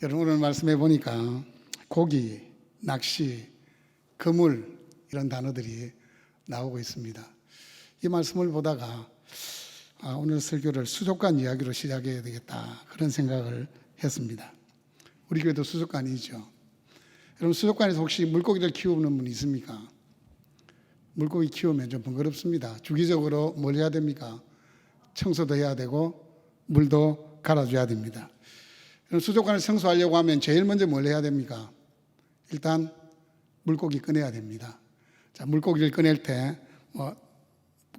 여러분 오늘 말씀해 보니까 고기, 낚시, 그물 이런 단어들이 나오고 있습니다. 이 말씀을 보다가 오늘 설교를 수족관 이야기로 시작해야 되겠다 그런 생각을 했습니다. 우리 교회도 수족관이죠. 여러분 수족관에서 혹시 물고기를 키우는 분 있습니까? 물고기 키우면 좀 번거롭습니다. 주기적으로 뭘 해야 됩니까? 청소도 해야 되고 물도 갈아줘야 됩니다. 수족관을 청소하려고 하면 제일 먼저 뭘 해야 됩니까? 일단 물고기 꺼내야 됩니다. 자, 물고기를 꺼낼 때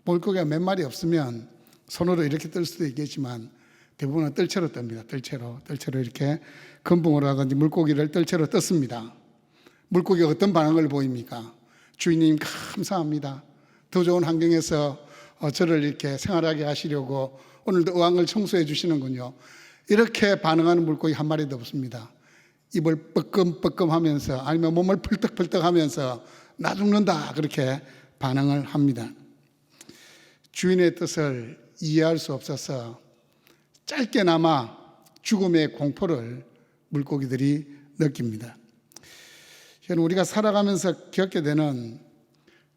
물고기가 몇 마리 없으면 손으로 이렇게 뜰 수도 있겠지만 대부분은 뜰채로 뜹니다. 뜰채로 이렇게 금붕으로 하든지 물고기를 뜰채로 떴습니다. 물고기가 어떤 반응을 보입니까? 주인님 감사합니다. 더 좋은 환경에서 저를 이렇게 생활하게 하시려고 오늘도 어항을 청소해 주시는군요. 이렇게 반응하는 물고기 한 마리도 없습니다. 입을 뻐끔뻐끔 하면서 아니면 몸을 펄떡펄떡 하면서 나 죽는다 그렇게 반응을 합니다. 주인의 뜻을 이해할 수 없어서 짧게나마 죽음의 공포를 물고기들이 느낍니다. 우리가 살아가면서 겪게 되는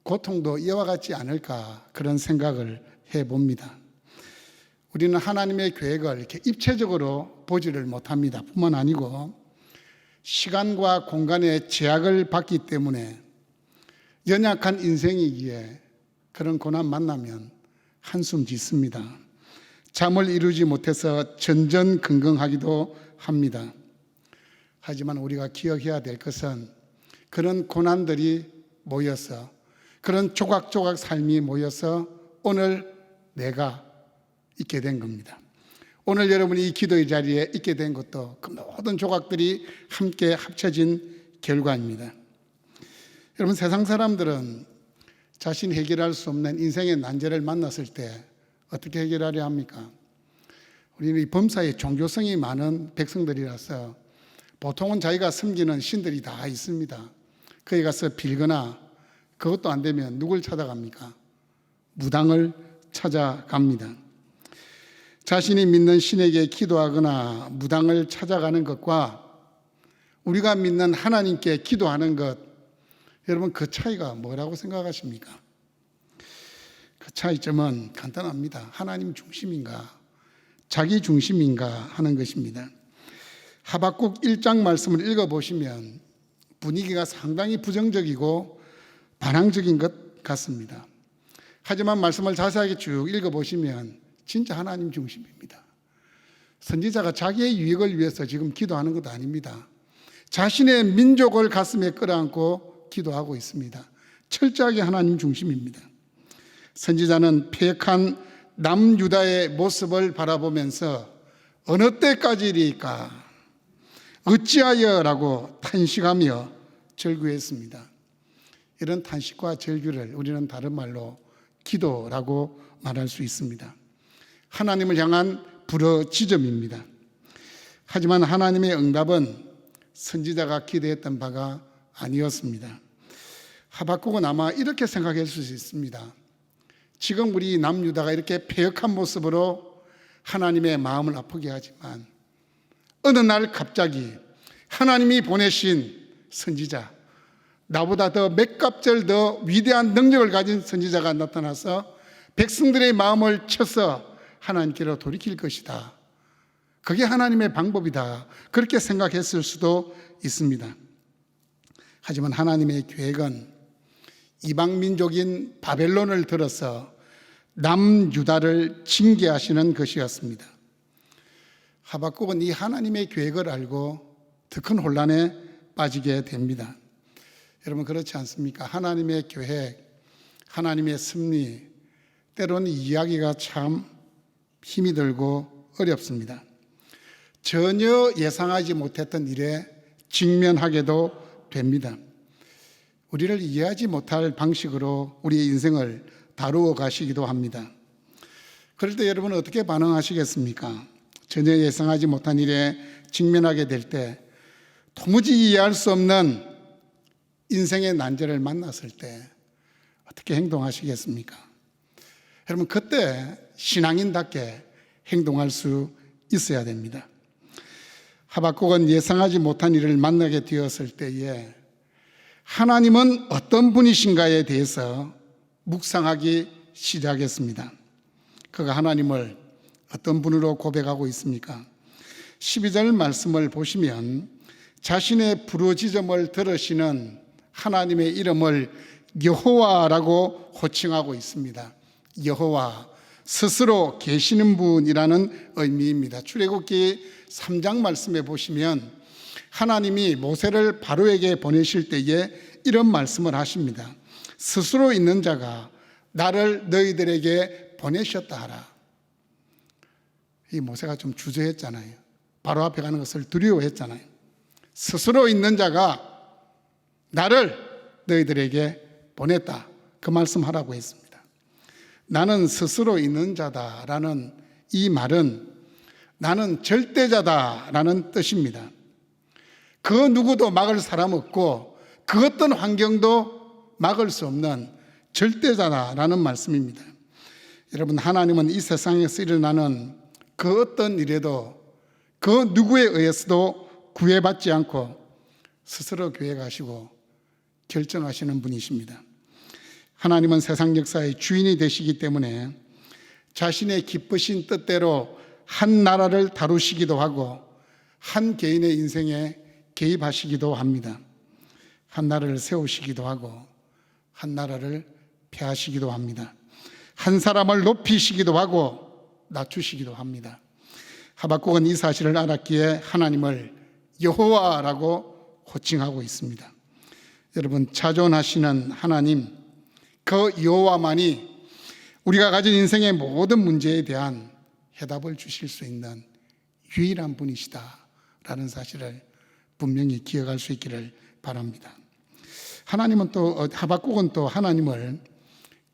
고통도 이와 같지 않을까 그런 생각을 해봅니다. 우리는 하나님의 계획을 이렇게 입체적으로 보지를 못합니다. 뿐만 아니고 시간과 공간의 제약을 받기 때문에 연약한 인생이기에 그런 고난 만나면 한숨 짓습니다. 잠을 이루지 못해서 전전긍긍하기도 합니다. 하지만 우리가 기억해야 될 것은 그런 고난들이 모여서 그런 조각조각 삶이 모여서 오늘 내가 있게 된 겁니다. 오늘 여러분이 이 기도의 자리에 있게 된 것도 그 모든 조각들이 함께 합쳐진 결과입니다. 여러분 세상 사람들은 자신이 해결할 수 없는 인생의 난제를 만났을 때 어떻게 해결하려 합니까? 우리는 이 범사에 종교성이 많은 백성들이라서 보통은 자기가 섬기는 신들이 다 있습니다. 거기 가서 빌거나 그것도 안 되면 누굴 찾아갑니까? 무당을 찾아갑니다. 자신이 믿는 신에게 기도하거나 무당을 찾아가는 것과 우리가 믿는 하나님께 기도하는 것, 여러분 그 차이가 뭐라고 생각하십니까? 그 차이점은 간단합니다. 하나님 중심인가 자기 중심인가 하는 것입니다. 하박국 1장 말씀을 읽어보시면 분위기가 상당히 부정적이고 반항적인 것 같습니다. 하지만 말씀을 자세하게 쭉 읽어보시면 진짜 하나님 중심입니다. 선지자가 자기의 유익을 위해서 지금 기도하는 것도 아닙니다. 자신의 민족을 가슴에 끌어안고 기도하고 있습니다. 철저하게 하나님 중심입니다. 선지자는 패역한 남유다의 모습을 바라보면서 어느 때까지리까 어찌하여라고 탄식하며 절규했습니다. 이런 탄식과 절규를 우리는 다른 말로 기도라고 말할 수 있습니다. 하나님을 향한 부르짖음입니다. 하지만 하나님의 응답은 선지자가 기대했던 바가 아니었습니다. 하박국은 아마 이렇게 생각할 수 있습니다. 지금 우리 남유다가 이렇게 패역한 모습으로 하나님의 마음을 아프게 하지만 어느 날 갑자기 하나님이 보내신 선지자, 나보다 더 몇 갑절 더 위대한 능력을 가진 선지자가 나타나서 백성들의 마음을 쳐서 하나님께로 돌이킬 것이다. 그게 하나님의 방법이다. 그렇게 생각했을 수도 있습니다. 하지만 하나님의 계획은 이방 민족인 바벨론을 들어서 남유다를 징계하시는 것이었습니다. 하박국은 이 하나님의 계획을 알고 더 큰 혼란에 빠지게 됩니다. 여러분 그렇지 않습니까? 하나님의 계획, 하나님의 섭리, 때로는 이야기가 참 힘이 들고 어렵습니다. 전혀 예상하지 못했던 일에 직면하게도 됩니다. 우리를 이해하지 못할 방식으로 우리의 인생을 다루어 가시기도 합니다. 그럴 때 여러분은 어떻게 반응하시겠습니까? 전혀 예상하지 못한 일에 직면하게 될 때 도무지 이해할 수 없는 인생의 난제를 만났을 때 어떻게 행동하시겠습니까? 여러분 그때 신앙인답게 행동할 수 있어야 됩니다. 하박국은 예상하지 못한 일을 만나게 되었을 때에 하나님은 어떤 분이신가에 대해서 묵상하기 시작했습니다. 그가 하나님을 어떤 분으로 고백하고 있습니까? 12절 말씀을 보시면 자신의 부르짖음을 들으시는 하나님의 이름을 여호와라고 호칭하고 있습니다. 여호와, 스스로 계시는 분이라는 의미입니다. 출애굽기 3장 말씀에 보시면 하나님이 모세를 바로에게 보내실 때에 이런 말씀을 하십니다. 스스로 있는 자가 나를 너희들에게 보내셨다 하라. 이 모세가 좀 주저했잖아요. 바로 앞에 가는 것을 두려워했잖아요. 스스로 있는 자가 나를 너희들에게 보냈다. 그 말씀하라고 했습니다. 나는 스스로 있는 자다라는 이 말은 나는 절대자다라는 뜻입니다. 그 누구도 막을 사람 없고 그 어떤 환경도 막을 수 없는 절대자다라는 말씀입니다. 여러분, 하나님은 이 세상에서 일어나는 그 어떤 일에도 그 누구에 의해서도 구애받지 않고 스스로 계획하시고 결정하시는 분이십니다. 하나님은 세상 역사의 주인이 되시기 때문에 자신의 기쁘신 뜻대로 한 나라를 다루시기도 하고 한 개인의 인생에 개입하시기도 합니다. 한 나라를 세우시기도 하고 한 나라를 폐하시기도 합니다. 한 사람을 높이시기도 하고 낮추시기도 합니다. 하박국은 이 사실을 알았기에 하나님을 여호와라고 호칭하고 있습니다. 여러분, 자존하시는 하나님, 그 여호와만이 우리가 가진 인생의 모든 문제에 대한 해답을 주실 수 있는 유일한 분이시다라는 사실을 분명히 기억할 수 있기를 바랍니다. 하나님은 또 하박국은 또 하나님을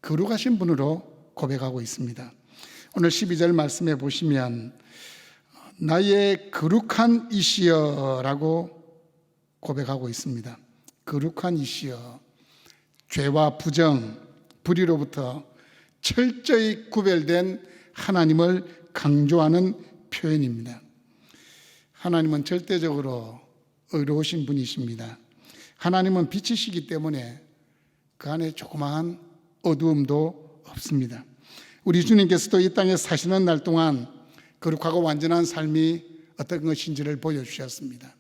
거룩하신 분으로 고백하고 있습니다. 오늘 12절 말씀에 보시면 나의 거룩한 이시여라고 고백하고 있습니다. 거룩한 이시여, 죄와 부정, 불의로부터 철저히 구별된 하나님을 강조하는 표현입니다. 하나님은 절대적으로 의로우신 분이십니다. 하나님은 빛이시기 때문에 그 안에 조그마한 어두움도 없습니다. 우리 주님께서도 이 땅에 사시는 날 동안 거룩하고 완전한 삶이 어떤 것인지를 보여주셨습니다.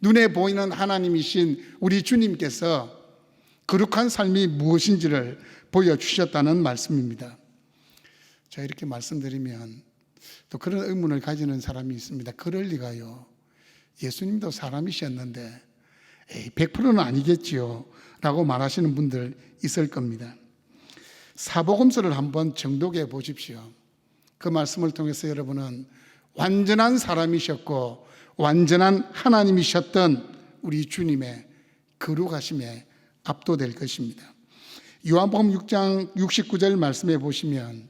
눈에 보이는 하나님이신 우리 주님께서 거룩한 삶이 무엇인지를 보여주셨다는 말씀입니다. 제가 이렇게 말씀드리면 또 그런 의문을 가지는 사람이 있습니다. 그럴 리가요. 예수님도 사람이셨는데 100%는 아니겠지요 라고 말하시는 분들 있을 겁니다. 사복음서를 한번 정독해 보십시오. 그 말씀을 통해서 여러분은 완전한 사람이셨고 완전한 하나님이셨던 우리 주님의 거룩하심에 압도될 것입니다. 요한복음 6장 69절 말씀에 보시면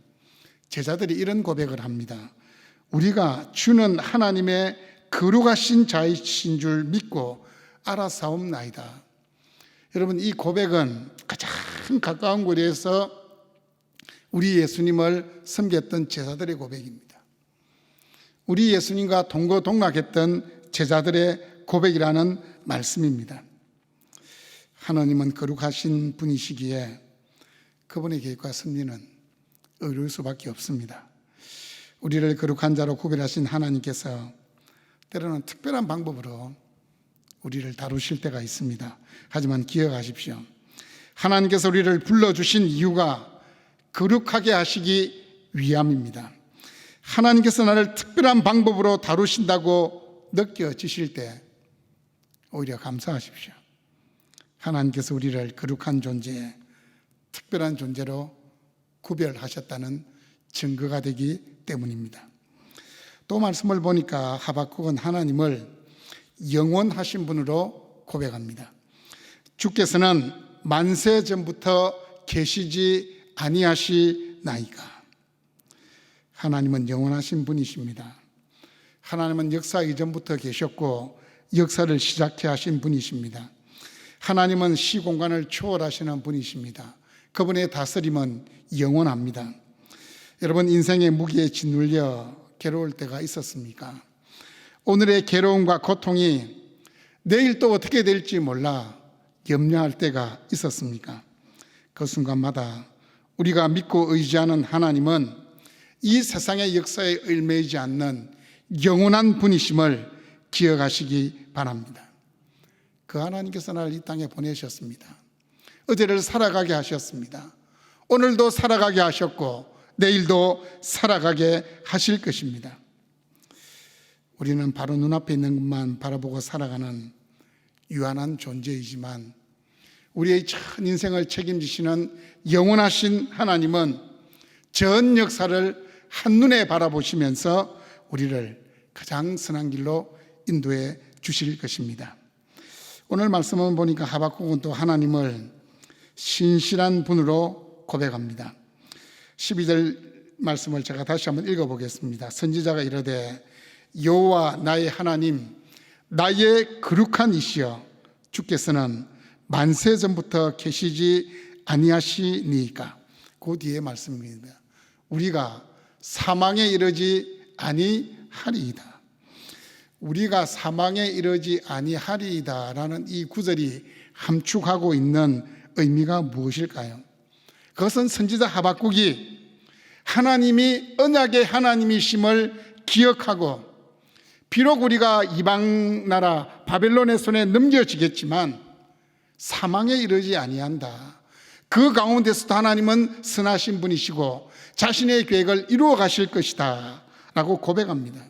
제자들이 이런 고백을 합니다. 우리가 주는 하나님의 거룩하신 자이신 줄 믿고 알아사옵나이다. 여러분, 이 고백은 가장 가까운 거리에서 우리 예수님을 섬겼던 제자들의 고백입니다. 우리 예수님과 동거동락했던 제자들의 고백이라는 말씀입니다. 하나님은 거룩하신 분이시기에 그분의 계획과 섭리는 의로울 수밖에 없습니다. 우리를 거룩한 자로 구별하신 하나님께서 때로는 특별한 방법으로 우리를 다루실 때가 있습니다. 하지만 기억하십시오. 하나님께서 우리를 불러주신 이유가 거룩하게 하시기 위함입니다. 하나님께서 나를 특별한 방법으로 다루신다고 느껴지실 때 오히려 감사하십시오. 하나님께서 우리를 거룩한 존재, 특별한 존재로 구별하셨다는 증거가 되기 때문입니다. 또 말씀을 보니까 하박국은 하나님을 영원하신 분으로 고백합니다. 주께서는 만세 전부터 계시지 아니하시나이까. 하나님은 영원하신 분이십니다. 하나님은 역사 이전부터 계셨고 역사를 시작해 하신 분이십니다. 하나님은 시공간을 초월하시는 분이십니다. 그분의 다스림은 영원합니다. 여러분, 인생의 무게에 짓눌려 괴로울 때가 있었습니까? 오늘의 괴로움과 고통이 내일 또 어떻게 될지 몰라 염려할 때가 있었습니까? 그 순간마다 우리가 믿고 의지하는 하나님은 이 세상의 역사에 얽매이지 않는 영원한 분이심을 기억하시기 바랍니다. 그 하나님께서 나를 이 땅에 보내셨습니다. 어제를 살아가게 하셨습니다. 오늘도 살아가게 하셨고 내일도 살아가게 하실 것입니다. 우리는 바로 눈앞에 있는 것만 바라보고 살아가는 유한한 존재이지만 우리의 전 인생을 책임지시는 영원하신 하나님은 전 역사를 한눈에 바라보시면서 우리를 가장 선한 길로 인도해 주실 것입니다. 오늘 말씀을 보니까 하박국은 또 하나님을 신실한 분으로 고백합니다. 12절 말씀을 제가 다시 한번 읽어보겠습니다. 선지자가 이르되 여호와 나의 하나님, 나의 거룩한 이시여, 주께서는 만세 전부터 계시지 아니하시니까. 그 뒤에 말씀입니다. 우리가 사망에 이르지 아니하리이다. 우리가 사망에 이르지 아니하리이다라는 이 구절이 함축하고 있는 의미가 무엇일까요? 그것은 선지자 하박국이 하나님이 언약의 하나님이심을 기억하고 비록 우리가 이방 나라 바벨론의 손에 넘겨지겠지만 사망에 이르지 아니한다. 그 가운데서도 하나님은 선하신 분이시고 자신의 계획을 이루어 가실 것이다 라고 고백합니다.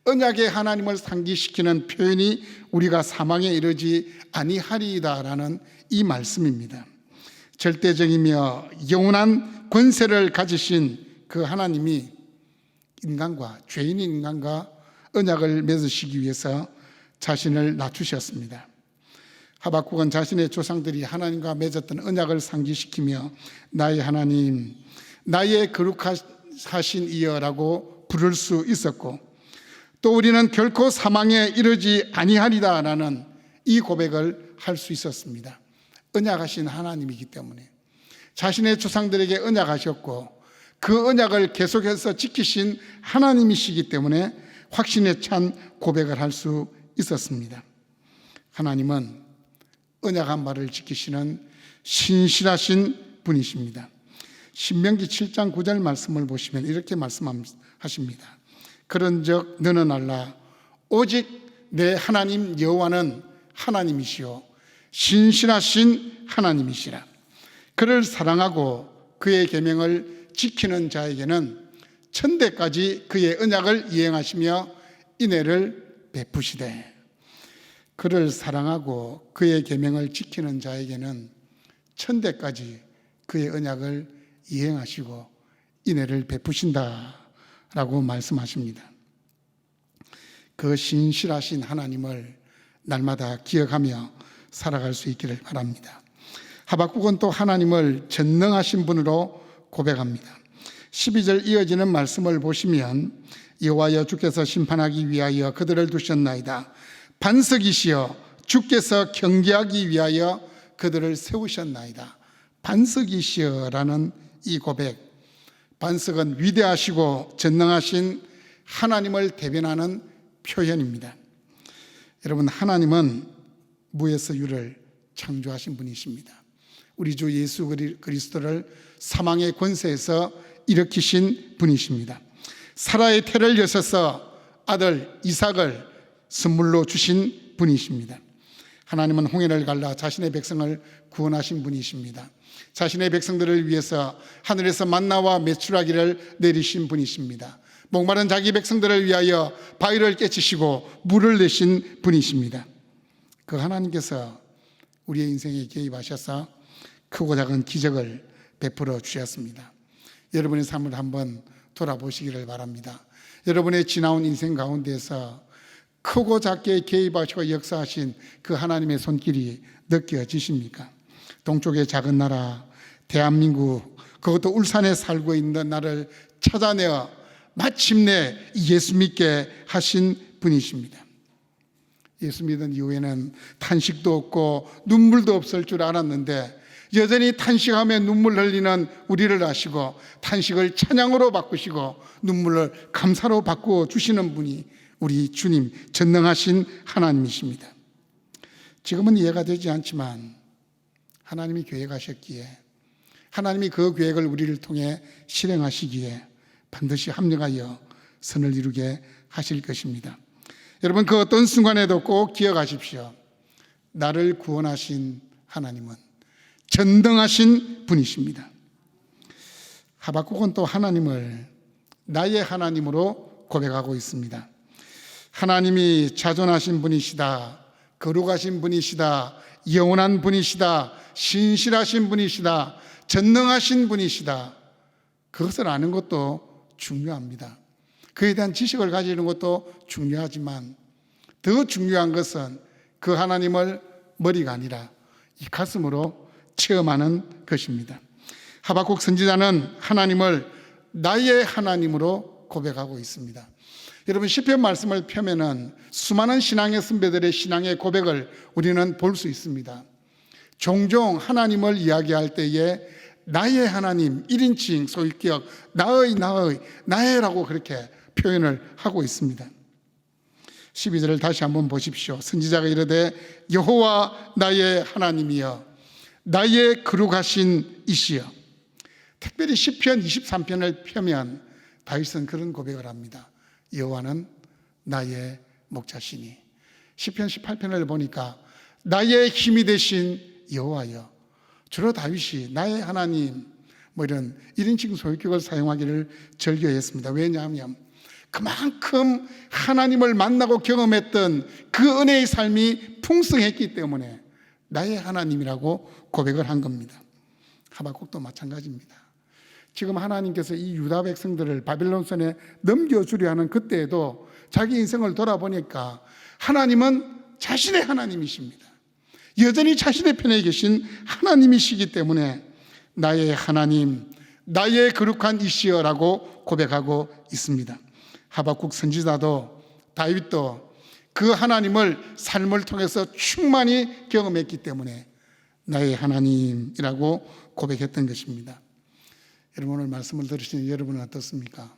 언약의 하나님을 상기시키는 표현이 우리가 사망에 이르지 아니하리이다 라는 이 말씀입니다. 절대적이며 영원한 권세를 가지신 그 하나님이 인간과, 죄인인 인간과 언약을 맺으시기 위해서 자신을 낮추셨습니다. 하박국은 자신의 조상들이 하나님과 맺었던 언약을 상기시키며 나의 하나님, 나의 거룩하신 이여라고 부를 수 있었고, 또 우리는 결코 사망에 이르지 아니하리다라는 이 고백을 할 수 있었습니다. 언약하신 하나님이기 때문에 자신의 조상들에게 언약하셨고 그 언약을 계속해서 지키신 하나님이시기 때문에 확신에 찬 고백을 할 수 있었습니다. 하나님은 언약한 바를 지키시는 신실하신 분이십니다. 신명기 7장 9절 말씀을 보시면 이렇게 말씀하십니다. 그런즉 너는 알라 오직 내 하나님 여호와는 하나님이시요 신실하신 하나님이시라. 그를 사랑하고 그의 계명을 지키는 자에게는 천대까지 그의 언약을 이행하시며 인애를 베푸시되, 그를 사랑하고 그의 계명을 지키는 자에게는 천대까지 그의 언약을 이행하시고 인애를 베푸신다라고 말씀하십니다. 그 신실하신 하나님을 날마다 기억하며 살아갈 수 있기를 바랍니다. 하박국은 또 하나님을 전능하신 분으로 고백합니다. 12절 이어지는 말씀을 보시면 여호와여 주께서 심판하기 위하여 그들을 두셨나이다. 반석이시여 주께서 경계하기 위하여 그들을 세우셨나이다. 반석이시여라는 이 고백, 반석은 위대하시고 전능하신 하나님을 대변하는 표현입니다. 여러분, 하나님은 무에서 유를 창조하신 분이십니다. 우리 주 예수 그리스도를 사망의 권세에서 일으키신 분이십니다. 사라의 태를 여셔서 아들 이삭을 선물로 주신 분이십니다. 하나님은 홍해를 갈라 자신의 백성을 구원하신 분이십니다. 자신의 백성들을 위해서 하늘에서 만나와 메추라기를 내리신 분이십니다. 목마른 자기 백성들을 위하여 바위를 깨치시고 물을 내신 분이십니다. 그 하나님께서 우리의 인생에 개입하셔서 크고 작은 기적을 베풀어 주셨습니다. 여러분의 삶을 한번 돌아보시기를 바랍니다. 여러분의 지나온 인생 가운데서 크고 작게 개입하시고 역사하신 그 하나님의 손길이 느껴지십니까? 동쪽의 작은 나라 대한민국, 그것도 울산에 살고 있는 나를 찾아내어 마침내 예수 믿게 하신 분이십니다. 예수 믿은 이후에는 탄식도 없고 눈물도 없을 줄 알았는데 여전히 탄식하며 눈물 흘리는 우리를 아시고 탄식을 찬양으로 바꾸시고 눈물을 감사로 바꾸어 주시는 분이 우리 주님, 전능하신 하나님이십니다. 지금은 이해가 되지 않지만 하나님이 계획하셨기에, 하나님이 그 계획을 우리를 통해 실행하시기에 반드시 합력하여 선을 이루게 하실 것입니다. 여러분, 그 어떤 순간에도 꼭 기억하십시오. 나를 구원하신 하나님은 전능하신 분이십니다. 하박국은 또 하나님을 나의 하나님으로 고백하고 있습니다. 하나님이 자존하신 분이시다, 거룩하신 분이시다, 영원한 분이시다, 신실하신 분이시다, 전능하신 분이시다. 그것을 아는 것도 중요합니다. 그에 대한 지식을 가지는 것도 중요하지만 더 중요한 것은 그 하나님을 머리가 아니라 이 가슴으로 체험하는 것입니다. 하박국 선지자는 하나님을 나의 하나님으로 고백하고 있습니다. 여러분, 시편 말씀을 펴면은 수많은 신앙의 선배들의 신앙의 고백을 우리는 볼 수 있습니다. 종종 하나님을 이야기할 때에 나의 하나님, 1인칭 소유격, 나의라고 그렇게 표현을 하고 있습니다. 12절을 다시 한번 보십시오. 선지자가 이르되 여호와 나의 하나님이여, 나의 거룩하신 이시여. 특별히 시편 23편을 펴면 다윗은 그런 고백을 합니다. 여호와는 나의 목자시니. 시편 18편을 보니까 나의 힘이 되신 여호와여. 주로 다윗이 나의 하나님 이런 1인칭 소유격을 사용하기를 즐겨했습니다. 왜냐하면 그만큼 하나님을 만나고 경험했던 그 은혜의 삶이 풍성했기 때문에 나의 하나님이라고 고백을 한 겁니다. 하박국도 마찬가지입니다. 지금 하나님께서 이 유다 백성들을 바벨론 손에 넘겨주려 하는 그때에도 자기 인생을 돌아보니까 하나님은 자신의 하나님이십니다. 여전히 자신의 편에 계신 하나님이시기 때문에 나의 하나님, 나의 거룩한 이시여라고 고백하고 있습니다. 하박국 선지자도 다윗도 그 하나님을 삶을 통해서 충만히 경험했기 때문에 나의 하나님이라고 고백했던 것입니다. 여러분, 오늘 말씀을 들으시는 여러분은 어떻습니까?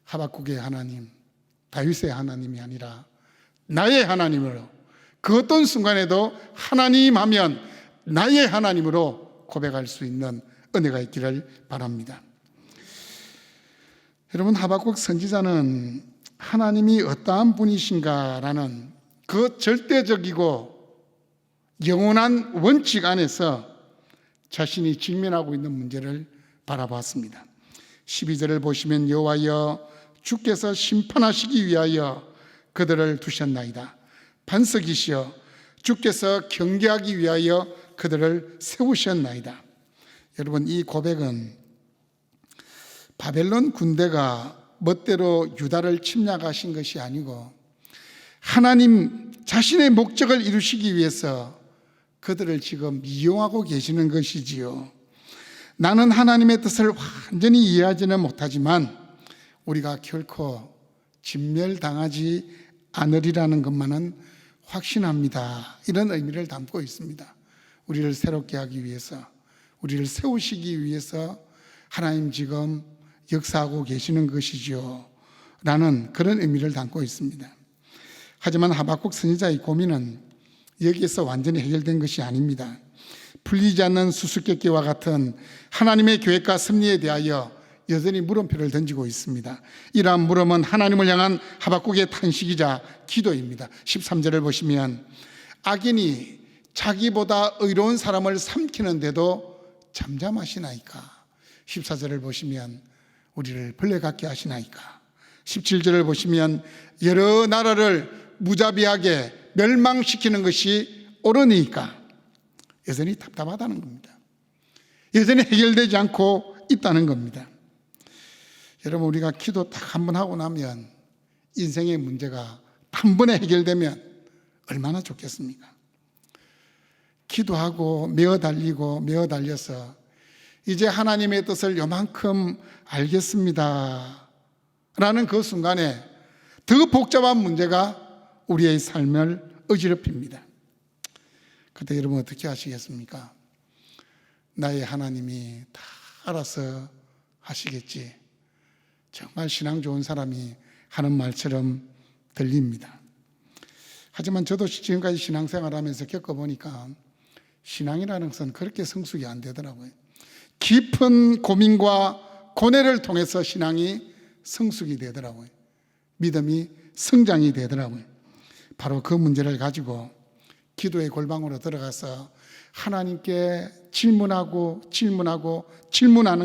하박국의 하나님, 다윗의 하나님이 아니라 나의 하나님으로, 그 어떤 순간에도 하나님 하면 나의 하나님으로 고백할 수 있는 은혜가 있기를 바랍니다. 여러분, 하박국 선지자는 하나님이 어떠한 분이신가라는 그 절대적이고 영원한 원칙 안에서 자신이 직면하고 있는 문제를 바라봤습니다. 12절을 보시면 여호와여, 주께서 심판하시기 위하여 그들을 두셨나이다. 반석이시여, 주께서 경계하기 위하여 그들을 세우셨나이다. 여러분, 이 고백은 바벨론 군대가 멋대로 유다를 침략하신 것이 아니고 하나님 자신의 목적을 이루시기 위해서 그들을 지금 이용하고 계시는 것이지요. 나는 하나님의 뜻을 완전히 이해하지는 못하지만 우리가 결코 진멸당하지 않으리라는 것만은 확신합니다. 이런 의미를 담고 있습니다. 우리를 새롭게 하기 위해서, 우리를 세우시기 위해서 하나님 지금 역사하고 계시는 것이죠 라는 그런 의미를 담고 있습니다. 하지만 하박국 선지자의 고민은 여기에서 완전히 해결된 것이 아닙니다. 풀리지 않는 수수께끼와 같은 하나님의 계획과 섭리에 대하여 여전히 물음표를 던지고 있습니다. 이러한 물음은 하나님을 향한 하박국의 탄식이자 기도입니다. 13절을 보시면 악인이 자기보다 의로운 사람을 삼키는데도 잠잠하시나이까. 14절을 보시면 우리를 벌레 같게 하시나이까. 17절을 보시면 여러 나라를 무자비하게 멸망시키는 것이 옳으니까. 여전히 답답하다는 겁니다. 여전히 해결되지 않고 있다는 겁니다. 여러분, 우리가 기도 딱 한 번 하고 나면 인생의 문제가 한 번에 해결되면 얼마나 좋겠습니까? 기도하고 메어 달려서 이제 하나님의 뜻을 요만큼 알겠습니다 라는 그 순간에 더 복잡한 문제가 우리의 삶을 어지럽힙니다. 그때 여러분 어떻게 하시겠습니까? 나의 하나님이 다 알아서 하시겠지. 정말 신앙 좋은 사람이 하는 말처럼 들립니다. 하지만 저도 지금까지 신앙생활하면서 겪어보니까 신앙이라는 것은 그렇게 성숙이 안 되더라고요. 깊은 고민과 고뇌를 통해서 신앙이 성숙이 되더라고요. 믿음이 성장이 되더라고요. 바로 그 문제를 가지고 기도의 골방으로 들어가서 하나님께 질문하는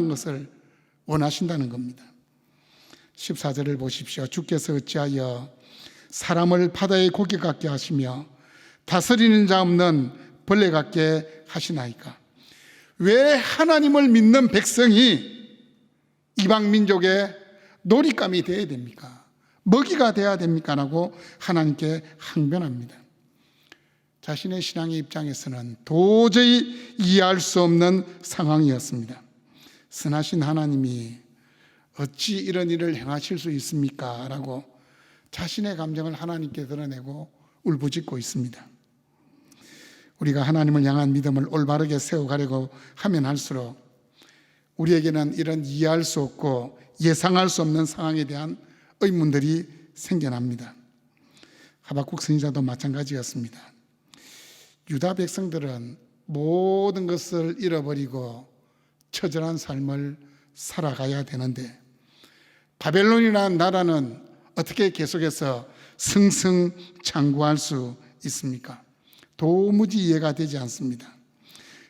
것을 원하신다는 겁니다. 14절을 보십시오. 주께서 어찌하여 사람을 바다의 고기 같게 하시며 다스리는 자 없는 벌레 같게 하시나이까? 왜 하나님을 믿는 백성이 이방 민족의 놀잇감이 되어야 됩니까? 먹이가 되어야 됩니까? 라고 하나님께 항변합니다. 자신의 신앙의 입장에서는 도저히 이해할 수 없는 상황이었습니다. 선하신 하나님이 어찌 이런 일을 행하실 수 있습니까? 라고 자신의 감정을 하나님께 드러내고 울부짖고 있습니다. 우리가 하나님을 향한 믿음을 올바르게 세워가려고 하면 할수록 우리에게는 이런 이해할 수 없고 예상할 수 없는 상황에 대한 의문들이 생겨납니다. 하박국 선지자도 마찬가지였습니다. 유다 백성들은 모든 것을 잃어버리고 처절한 삶을 살아가야 되는데 바벨론이라는 나라는 어떻게 계속해서 승승장구할 수 있습니까? 도무지 이해가 되지 않습니다.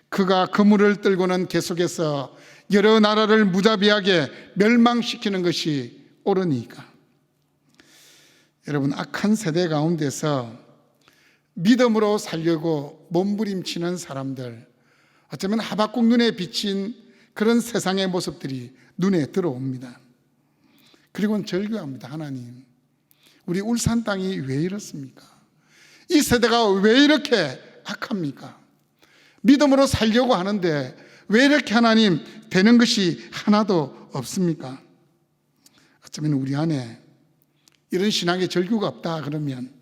그가 그물을 들고는 계속해서 여러 나라를 무자비하게 멸망시키는 것이 옳으니까. 여러분, 악한 세대 가운데서 믿음으로 살려고 몸부림치는 사람들, 어쩌면 하박국 눈에 비친 그런 세상의 모습들이 눈에 들어옵니다. 그리고는 절규합니다. 하나님, 우리 울산 땅이 왜 이렇습니까? 이 세대가 왜 이렇게 악합니까? 믿음으로 살려고 하는데 왜 이렇게 하나님 되는 것이 하나도 없습니까? 어쩌면 우리 안에 이런 신앙의 절규가 없다 그러면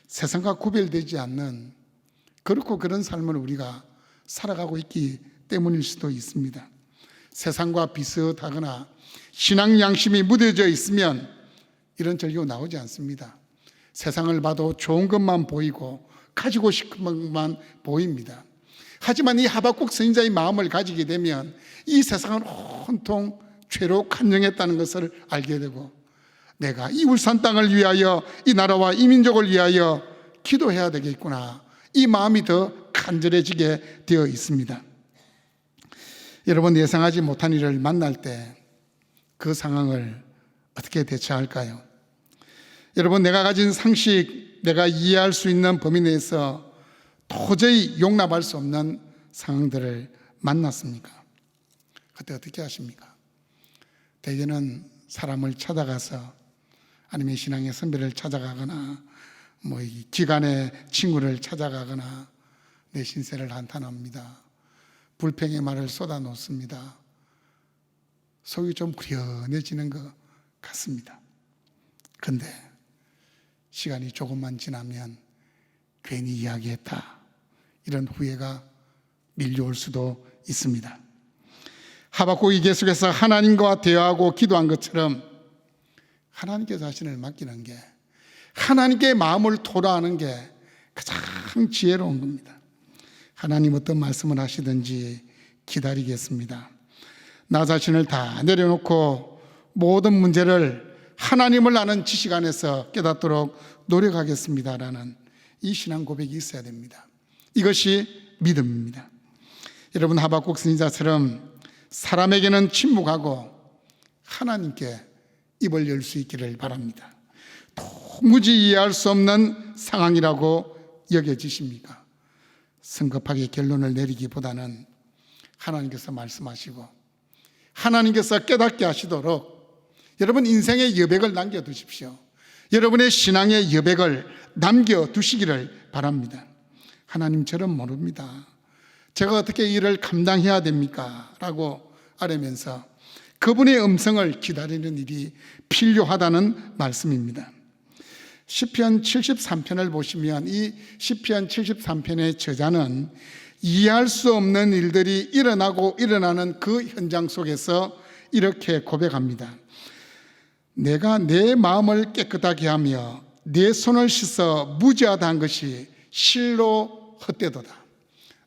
세상과 구별되지 않는 그렇고 그런 삶을 우리가 살아가고 있기 때문일 수도 있습니다. 세상과 비슷하거나 신앙 양심이 무뎌져 있으면 이런 절규가 나오지 않습니다. 세상을 봐도 좋은 것만 보이고 가지고 싶은 것만 보입니다. 하지만 이 하박국 선지자의 마음을 가지게 되면 이 세상은 온통 죄로 간영했다는 것을 알게 되고 내가 이 울산 땅을 위하여 이 나라와 이 민족을 위하여 기도해야 되겠구나, 이 마음이 더 간절해지게 되어 있습니다. 여러분, 예상하지 못한 일을 만날 때 그 상황을 어떻게 대처할까요? 여러분, 내가 가진 상식, 내가 이해할 수 있는 범위 내에서 도저히 용납할 수 없는 상황들을 만났습니까? 그때 어떻게 하십니까? 대개는 사람을 찾아가서 아니면 신앙의 선배를 찾아가거나 기간의 친구를 찾아가거나 내 신세를 한탄합니다. 불평의 말을 쏟아놓습니다. 속이 좀 후련해지는 것 같습니다. 근데 시간이 조금만 지나면 괜히 이야기했다, 이런 후회가 밀려올 수도 있습니다. 하박국이 계속해서 하나님과 대화하고 기도한 것처럼 하나님께 자신을 맡기는 게, 하나님께 마음을 토로하는 게 가장 지혜로운 겁니다. 하나님 어떤 말씀을 하시든지 기다리겠습니다. 나 자신을 다 내려놓고 모든 문제를 하나님을 아는 지식 안에서 깨닫도록 노력하겠습니다라는 이 신앙 고백이 있어야 됩니다. 이것이 믿음입니다. 여러분, 하박국 선지자처럼 사람에게는 침묵하고 하나님께 입을 열 수 있기를 바랍니다. 도무지 이해할 수 없는 상황이라고 여겨지십니까? 성급하게 결론을 내리기보다는 하나님께서 말씀하시고 하나님께서 깨닫게 하시도록 여러분 인생의 여백을 남겨두십시오. 여러분의 신앙의 여백을 남겨두시기를 바랍니다. 하나님, 저는 모릅니다. 제가 어떻게 일을 감당해야 됩니까? 라고 아뢰면서 그분의 음성을 기다리는 일이 필요하다는 말씀입니다. 시편 73편을 보시면 이 시편 73편의 저자는 이해할 수 없는 일들이 일어나고 일어나는 그 현장 속에서 이렇게 고백합니다. 내가 내 마음을 깨끗하게 하며 내 손을 씻어 무죄하다 한 것이 실로 헛되도다.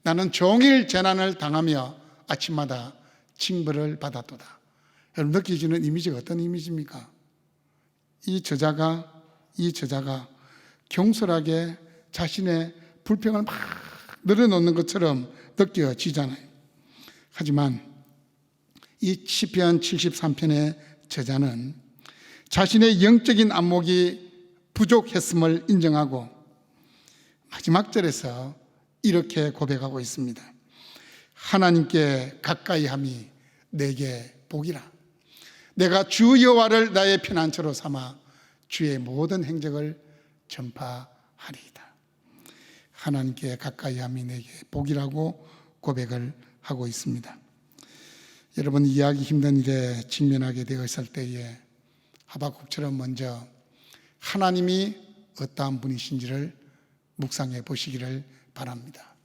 나는 종일 재난을 당하며 아침마다 징벌을 받았도다. 여러분, 느끼시는 이미지가 어떤 이미지입니까? 이 저자가 경솔하게 자신의 불평을 막 늘어놓는 것처럼 느껴지잖아요. 하지만 이 시편 73편의 저자는 자신의 영적인 안목이 부족했음을 인정하고 마지막 절에서 이렇게 고백하고 있습니다. 하나님께 가까이함이 내게 복이라. 내가 주 여호와를 나의 피난처로 삼아 주의 모든 행적을 전파하리이다. 하나님께 가까이함이 내게 복이라고 고백을 하고 있습니다. 여러분, 이해하기 힘든 일에 직면하게 되었을 때에 하박국처럼 먼저 하나님이 어떠한 분이신지를 묵상해 보시기를 바랍니다.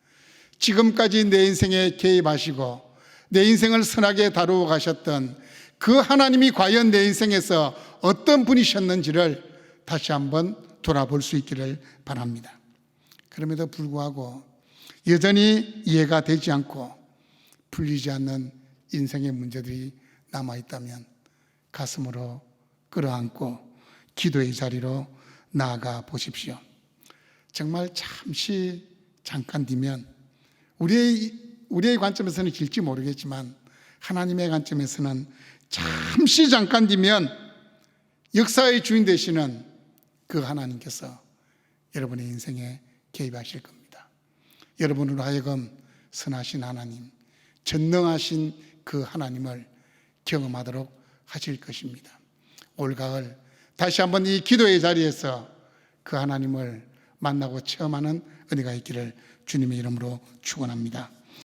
지금까지 내 인생에 개입하시고 내 인생을 선하게 다루어 가셨던 그 하나님이 과연 내 인생에서 어떤 분이셨는지를 다시 한번 돌아볼 수 있기를 바랍니다. 그럼에도 불구하고 여전히 이해가 되지 않고 풀리지 않는 인생의 문제들이 남아있다면 가슴으로 끌어안고 기도의 자리로 나아가 보십시오. 정말 잠깐 뒤면 우리의 관점에서는 길지 모르겠지만 하나님의 관점에서는 잠깐 뒤면 역사의 주인 되시는 그 하나님께서 여러분의 인생에 개입하실 겁니다. 여러분으로 하여금 선하신 하나님, 전능하신 그 하나님을 경험하도록 하실 것입니다. 올가을 다시 한번 이 기도의 자리에서 그 하나님을 만나고 체험하는 은혜가 있기를 주님의 이름으로 축원합니다.